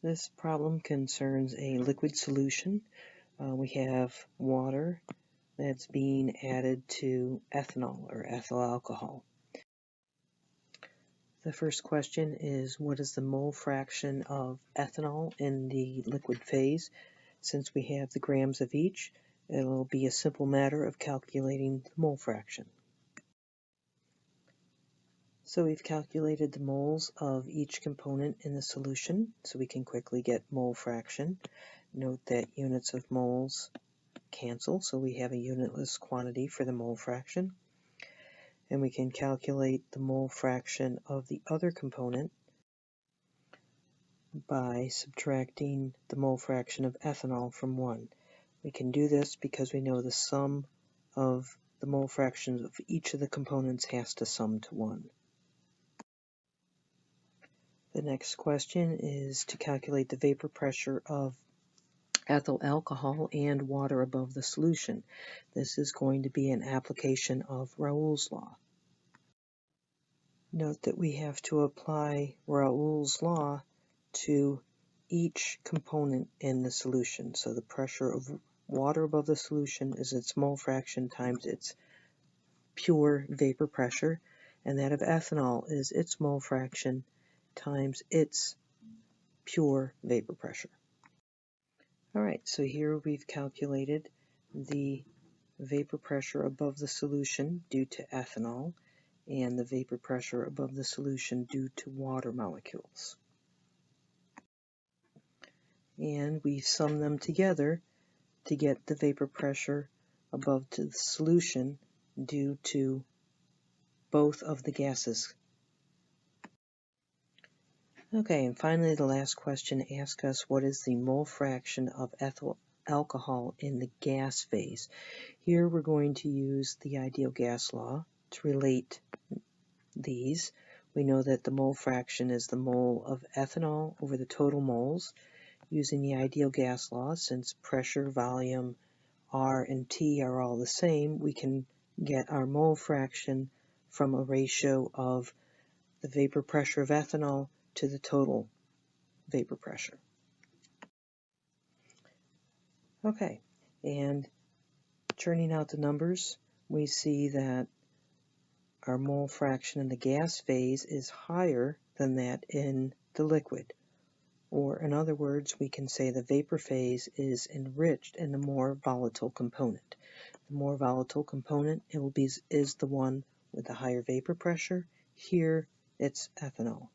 This problem concerns a liquid solution. We have water that's being added to ethanol or ethyl alcohol. The first question is, what is the mole fraction of ethanol in the liquid phase? Since we have the grams of each, it will be a simple matter of calculating the mole fraction. So we've calculated the moles of each component in the solution, so we can quickly get mole fraction. Note that units of moles cancel, so we have a unitless quantity for the mole fraction. And we can calculate the mole fraction of the other component by subtracting the mole fraction of ethanol from 1. We can do this because we know the sum of the mole fractions of each of the components has to sum to 1. The next question is to calculate the vapor pressure of ethyl alcohol and water above the solution. This is going to be an application of Raoult's law. Note that we have to apply Raoult's law to each component in the solution. So the pressure of water above the solution is its mole fraction times its pure vapor pressure, and that of ethanol is its mole fraction times its pure vapor pressure. Alright, so here we've calculated the vapor pressure above the solution due to ethanol and the vapor pressure above the solution due to water molecules. And we sum them together to get the vapor pressure above the solution due to both of the gases. Okay, and finally the last question asks us what is the mole fraction of ethyl alcohol in the gas phase. Here we're going to use the ideal gas law to relate these. We know that the mole fraction is the mole of ethanol over the total moles. Using the ideal gas law, since pressure, volume, R, and T are all the same, we can get our mole fraction from a ratio of the vapor pressure of ethanol to the total vapor pressure. Okay, and churning out the numbers, we see that our mole fraction in the gas phase is higher than that in the liquid. Or in other words, we can say the vapor phase is enriched in the more volatile component. The more volatile component is the one with the higher vapor pressure. Here it's ethanol.